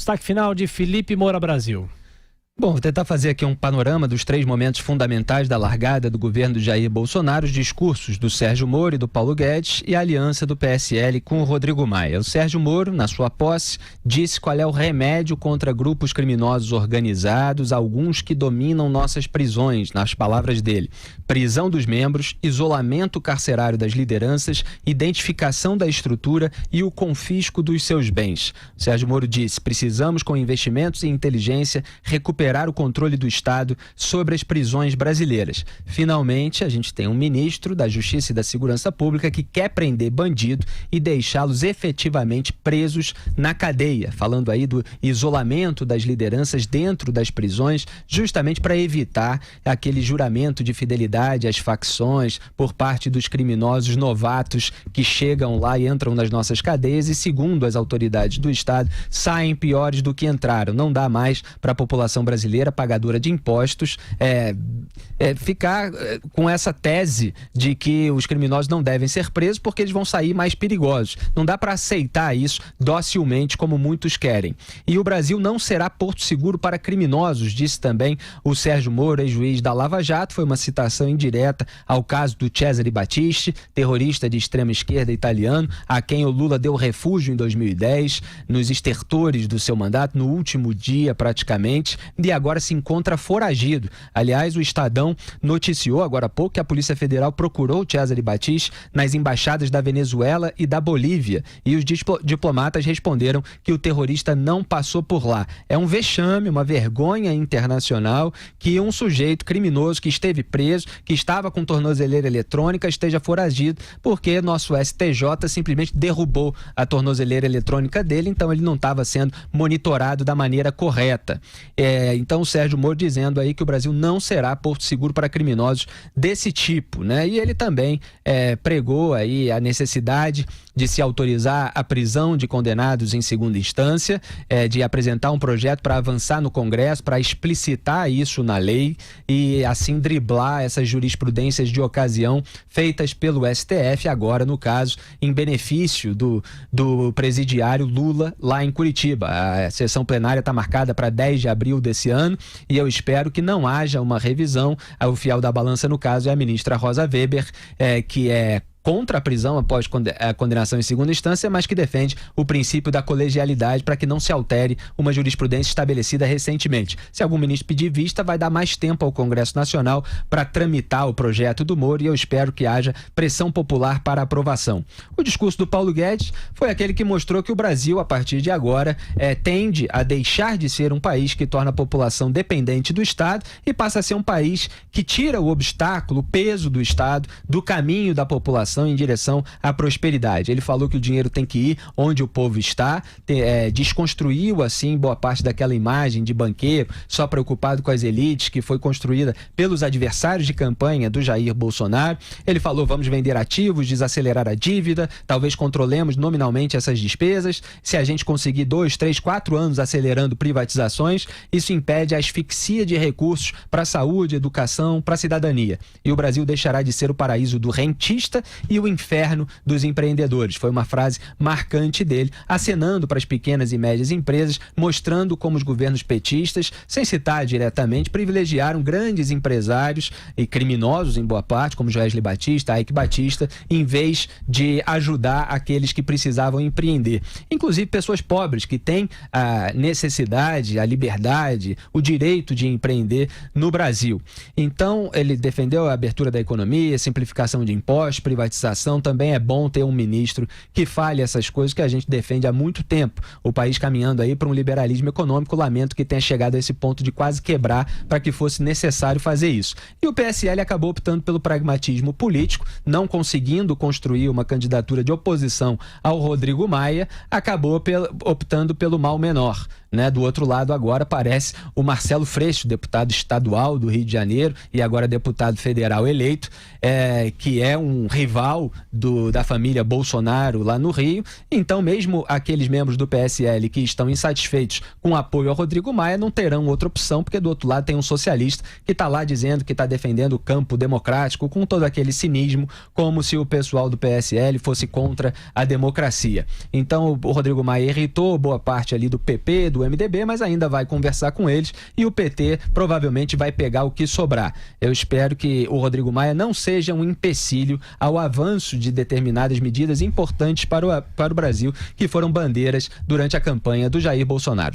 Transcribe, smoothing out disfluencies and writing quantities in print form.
destaque final de Felipe Moura Brasil. Bom, vou tentar fazer aqui um panorama dos 3 momentos fundamentais da largada do governo de Jair Bolsonaro, os discursos do Sérgio Moro e do Paulo Guedes e a aliança do PSL com o Rodrigo Maia. O Sérgio Moro, na sua posse, disse qual é o remédio contra grupos criminosos organizados, alguns que dominam nossas prisões, nas palavras dele. Prisão dos membros, isolamento carcerário das lideranças, identificação da estrutura e o confisco dos seus bens. O Sérgio Moro disse: precisamos, com investimentos e inteligência, recuperar o controle do Estado sobre as prisões brasileiras. Finalmente, a gente tem um ministro da Justiça e da Segurança Pública que quer prender bandido e deixá-los efetivamente presos na cadeia, falando aí do isolamento das lideranças dentro das prisões, justamente para evitar aquele juramento de fidelidade às facções por parte dos criminosos novatos que chegam lá e entram nas nossas cadeias e, segundo as autoridades do Estado, saem piores do que entraram. Não dá mais para a população brasileira pagadora de impostos ficar com essa tese de que os criminosos não devem ser presos porque eles vão sair mais perigosos. Não dá para aceitar isso docilmente como muitos querem. E o Brasil não será porto seguro para criminosos, disse também o Sérgio Moro, ex-juiz da Lava Jato. Foi uma citação indireta ao caso do Cesare Battisti, terrorista de extrema esquerda italiano, a quem o Lula deu refúgio em 2010, nos estertores do seu mandato, no último dia praticamente, e agora se encontra foragido. Aliás, o Estadão noticiou agora há pouco que a Polícia Federal procurou o Cesare Battisti nas embaixadas da Venezuela e da Bolívia, e os diplomatas responderam que o terrorista não passou por lá. É um vexame, uma vergonha internacional que um sujeito criminoso que esteve preso, que estava com tornozeleira eletrônica, esteja foragido, porque nosso STJ simplesmente derrubou a tornozeleira eletrônica dele, então ele não estava sendo monitorado da maneira correta. Então o Sérgio Moro dizendo aí que o Brasil não será porto seguro para criminosos desse tipo, né? E ele também pregou aí a necessidade de se autorizar a prisão de condenados em segunda instância, de apresentar um projeto para avançar no Congresso, para explicitar isso na lei e assim driblar essas jurisprudências de ocasião feitas pelo STF, agora no caso em benefício do presidiário Lula lá em Curitiba. A sessão plenária está marcada para 10 de abril desse ano e eu espero que não haja uma revisão. O fiel da balança no caso é a ministra Rosa Weber, que é contra a prisão após a condenação em segunda instância, mas que defende o princípio da colegialidade para que não se altere uma jurisprudência estabelecida recentemente. Se algum ministro pedir vista, vai dar mais tempo ao Congresso Nacional para tramitar o projeto do Moro e eu espero que haja pressão popular para aprovação. O discurso do Paulo Guedes foi aquele que mostrou que o Brasil, a partir de agora, tende a deixar de ser um país que torna a população dependente do Estado e passa a ser um país que tira o obstáculo, o peso do Estado, do caminho da população em direção à prosperidade. Ele falou que o dinheiro tem que ir onde o povo está, desconstruiu assim boa parte daquela imagem de banqueiro só preocupado com as elites que foi construída pelos adversários de campanha do Jair Bolsonaro. Ele falou: vamos vender ativos, desacelerar a dívida, talvez controlemos nominalmente essas despesas. Se a gente conseguir 2, 3, 4 anos acelerando privatizações, isso impede a asfixia de recursos para a saúde, educação, para a cidadania. E o Brasil deixará de ser o paraíso do rentista e o inferno dos empreendedores. Foi uma frase marcante dele, acenando para as pequenas e médias empresas, mostrando como os governos petistas, sem citar diretamente, privilegiaram grandes empresários e criminosos, em boa parte, como Joesley Batista, Eike Batista, em vez de ajudar aqueles que precisavam empreender. Inclusive pessoas pobres que têm a necessidade, a liberdade, o direito de empreender no Brasil. Então, ele defendeu a abertura da economia, simplificação de impostos, privatização. Também é bom ter um ministro que fale essas coisas que a gente defende há muito tempo. O país caminhando aí para um liberalismo econômico. Lamento que tenha chegado a esse ponto de quase quebrar para que fosse necessário fazer isso. E o PSL acabou optando pelo pragmatismo político, não conseguindo construir uma candidatura de oposição ao Rodrigo Maia, acabou optando pelo mal menor. Do outro lado agora aparece o Marcelo Freixo, deputado estadual do Rio de Janeiro e agora deputado federal eleito, que é um rival rival da família Bolsonaro lá no Rio. Então, mesmo aqueles membros do PSL que estão insatisfeitos com o apoio ao Rodrigo Maia não terão outra opção, porque do outro lado tem um socialista que está lá dizendo que está defendendo o campo democrático com todo aquele cinismo, como se o pessoal do PSL fosse contra a democracia. Então, o Rodrigo Maia irritou boa parte ali do PP, do MDB, mas ainda vai conversar com eles e o PT provavelmente vai pegar o que sobrar. Eu espero que o Rodrigo Maia não seja um empecilho ao avanço de determinadas medidas importantes para o Brasil, que foram bandeiras durante a campanha do Jair Bolsonaro.